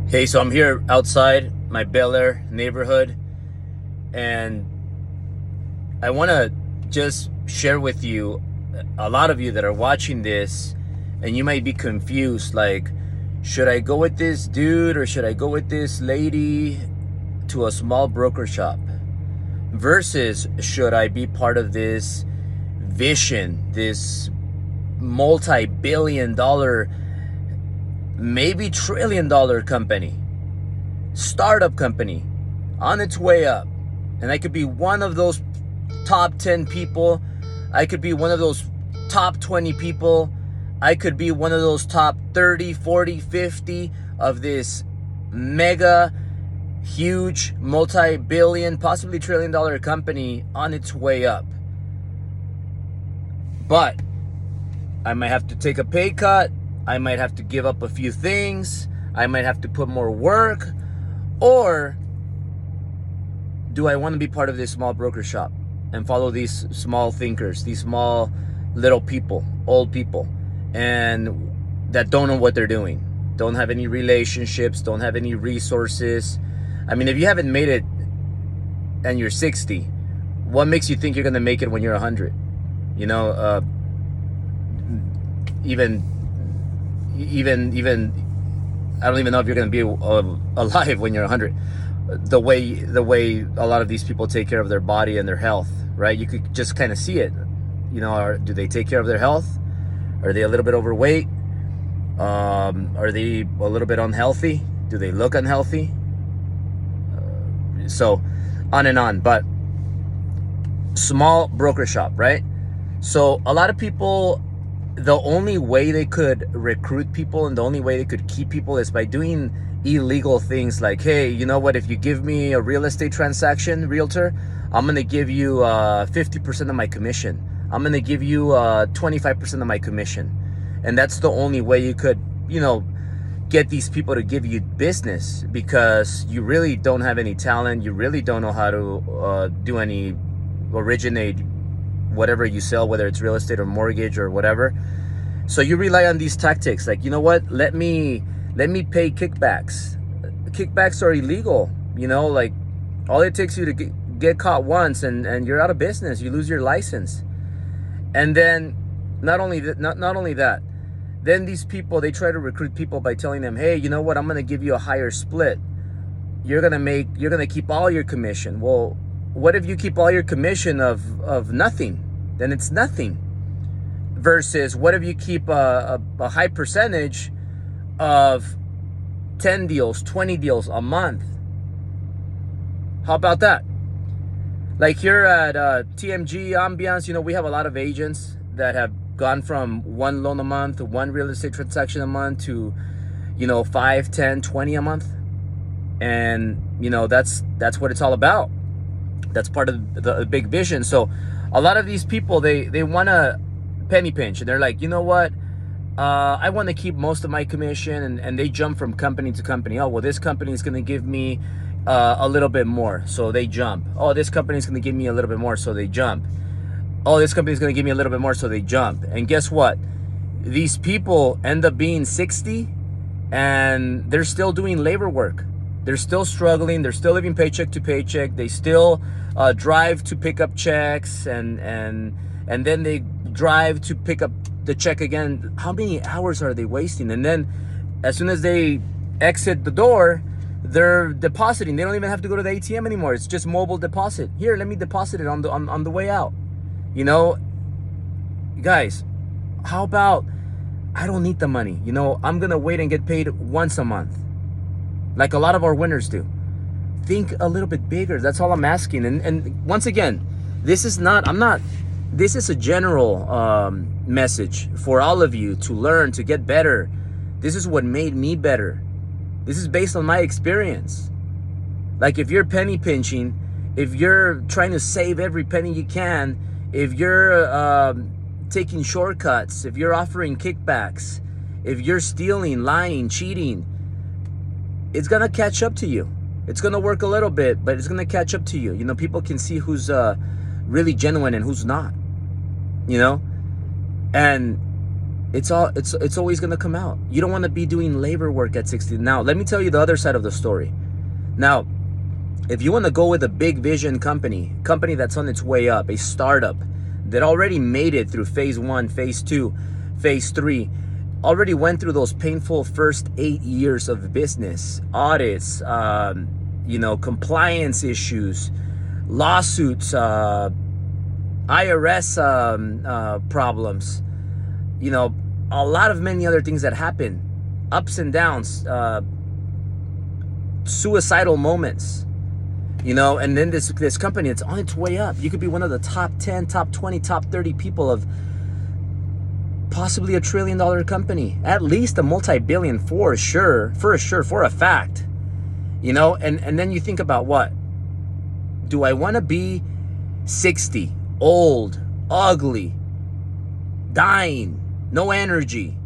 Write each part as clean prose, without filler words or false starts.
Hey, so I'm here outside my Bel Air neighborhood, and I want to just share with you, a lot of you that are watching this, and you might be confused, like, should I go with this dude or should I go with this lady to a small broker shop? Versus, should I be part of this vision, this multi-billion dollar, maybe trillion dollar company, startup company on its way up? And I could be one of those top 10 people. I could be one of those top 20 people. I could be one of those top 30, 40, 50 of this mega, huge, multi-billion, possibly trillion dollar company on its way up. But I might have to take a pay cut. I might have to give up a few things. I might have to put more work. Or do I want to be part of this small broker shop and follow these small thinkers, these small little people, old people, and that don't know what they're doing, don't have any relationships, don't have any resources? I mean, if you haven't made it and you're 60, what makes you think you're going to make it when you're 100? You know, even I don't even know if you're going to be alive when you're 100. The way a lot of these people take care of their body and their health, right? You could just kind of see it. You know, do they take care of their health? Are they a little bit overweight? Are they a little bit unhealthy? Do they look unhealthy? So on and on. But small broker shop, right? So a lot of people, the only way they could recruit people and the only way they could keep people is by doing illegal things like, hey, you know what, if you give me a real estate transaction, realtor, I'm going to give you 50% of my commission. I'm going to give you 25% of my commission. And that's the only way you could, you know, get these people to give you business, because you really don't have any talent. You really don't know how to do any originate whatever you sell, whether it's real estate or mortgage or whatever. So you rely on these tactics like, you know what, let me pay kickbacks. Kickbacks are illegal. You know, like, all it takes you to get caught once and you're out of business. You lose your license. And then not only that, then these people, they try to recruit people by telling them, hey, you know what, I'm going to give you a higher split. You're going to keep all your commission. Well, what if you keep all your commission of nothing? Then it's nothing. Versus, what if you keep a high percentage of 10 deals, 20 deals a month? How about that? Like here at TMG Ambiance, you know, we have a lot of agents that have gone from one loan a month, one real estate transaction a month to, you know, 5, 10, 20 a month. And, you know, that's what it's all about. That's part of the big vision. So a lot of these people, they want to penny pinch, and they're like, you know what, I want to keep most of my commission, and they jump from company to company. Oh, well, this company is going to give me a little bit more, so they jump. Oh, this company is going to give me a little bit more, so they jump. Oh, this company is going to give me a little bit more, so they jump. And guess what? These people end up being 60, and they're still doing labor work. They're still struggling. They're still living paycheck to paycheck. They still drive to pick up checks, and then they drive to pick up the check again. How many hours are they wasting? And then as soon as they exit the door, they're depositing. They don't even have to go to the ATM anymore. It's just mobile deposit. Here, let me deposit it on the way out. You know, guys, how about, I don't need the money. You know, I'm gonna wait and get paid once a month, like a lot of our winners do. Think a little bit bigger. That's all I'm asking. And once again, this is a general message for all of you to learn, to get better. This is what made me better. This is based on my experience. Like, if you're penny pinching, if you're trying to save every penny you can, if you're taking shortcuts, if you're offering kickbacks, if you're stealing, lying, cheating, it's gonna catch up to you. It's gonna work a little bit, but it's gonna catch up to you. You know, people can see who's really genuine and who's not. You know, and it's always going to come out. You don't want to be doing labor work at 60. Now, let me tell you the other side of the story. Now, if you want to go with a big vision company that's on its way up, a startup that already made it through phase 1, phase 2, phase 3, already went through those painful first 8 years of business, audits, compliance issues, lawsuits, IRS problems, a lot of many other things that happen, ups and downs, suicidal moments, and then this company, it's on its way up. You could be one of the top 10, top 20, top 30 people of possibly $1 trillion company, at least a multi-billion for a fact, and then you think about, what do I want to be? 60, old, ugly, dying, no energy,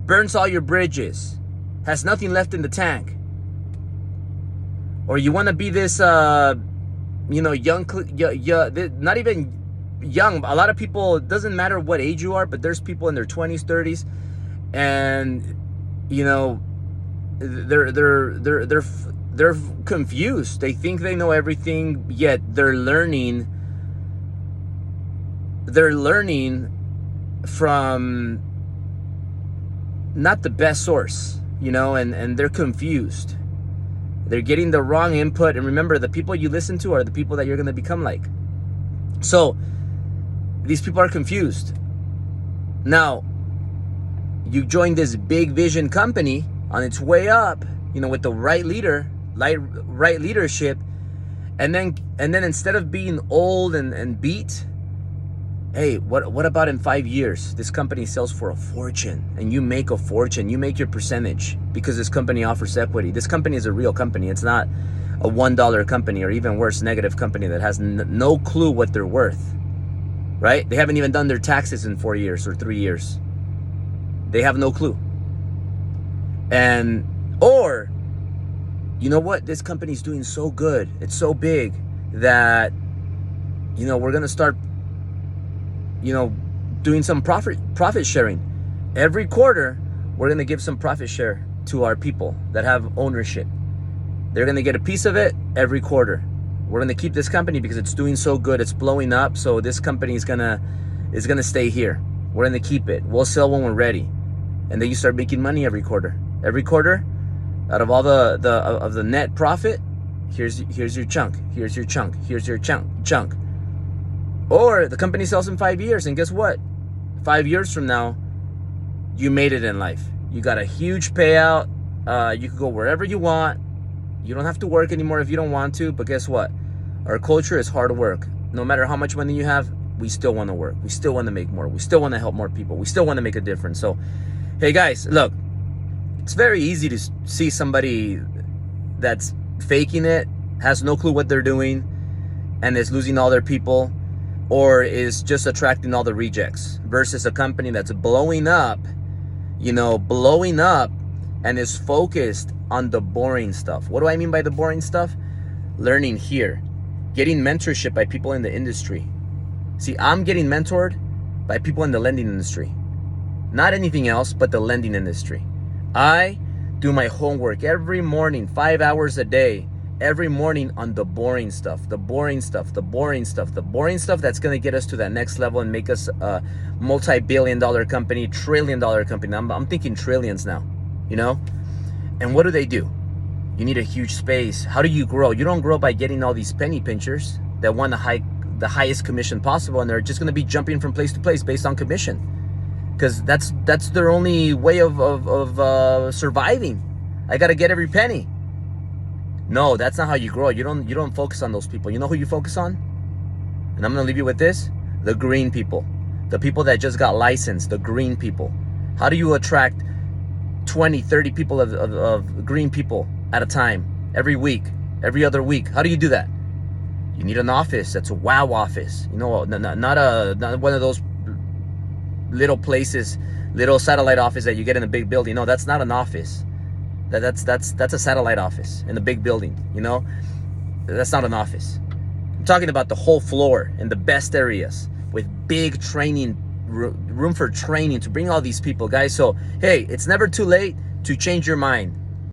burns all your bridges, has nothing left in the tank? Or you want to be this young, not even young. A lot of people, it doesn't matter what age you are, but there's people in their 20s, 30s, and they're confused. They think they know everything, yet they're learning from not the best source, and they're confused. They're getting the wrong input. And remember, the people you listen to are the people that you're going to become like. So these people are confused. Now, you join this big vision company on its way up, with the right leadership, and then instead of being old and beat, hey, what about in 5 years this company sells for a fortune and you make a fortune, you make your percentage because this company offers equity. This company is a real company. It's not a $1 company, or even worse, negative company that has no clue what they're worth, right? They haven't even done their taxes in 4 years or 3 years. They have no clue. Or, you know what? This company's doing so good. It's so big that, we're going to start, doing some profit sharing. Every quarter, we're going to give some profit share to our people that have ownership. They're going to get a piece of it every quarter. We're going to keep this company because it's doing so good. It's blowing up. So this company is going to stay here. We're going to keep it. We'll sell when we're ready. And then you start making money every quarter. Every quarter, out of all the net profit, here's your chunk. Here's your chunk. Here's your chunk. Or the company sells in 5 years, and guess what? 5 years from now, you made it in life. You got a huge payout. You can go wherever you want. You don't have to work anymore if you don't want to. But guess what? Our culture is hard work. No matter how much money you have, we still want to work. We still want to make more. We still want to help more people. We still want to make a difference. So, hey guys, look, it's very easy to see somebody that's faking it, has no clue what they're doing, and is losing all their people, or is just attracting all the rejects, versus a company that's blowing up, and is focused on the boring stuff. What do I mean by the boring stuff? Learning here, getting mentorship by people in the industry. See, I'm getting mentored by people in the lending industry. Not anything else, but the lending industry. I do my homework every morning, 5 hours a day, every morning on the boring stuff that's going to get us to that next level and make us a multi-billion-dollar company, trillion-dollar company. I'm thinking trillions now, And what do? You need a huge space. How do you grow? You don't grow by getting all these penny pinchers that want the highest commission possible, and they're just going to be jumping from place to place based on commission, because that's their only way of surviving. I got to get every penny. No, that's not how you grow. You don't focus on those people. You know who you focus on? And I'm going to leave you with this. The green people. The people that just got licensed. The green people. How do you attract 20, 30 people of green people at a time? Every week. Every other week. How do you do that? You need an office. That's a wow office. Not one of those little places, little satellite office that you get in a big building. No, that's not an office. That's a satellite office in a big building, That's not an office. I'm talking about the whole floor in the best areas with big training room for training to bring all these people, guys. So hey, it's never too late to change your mind.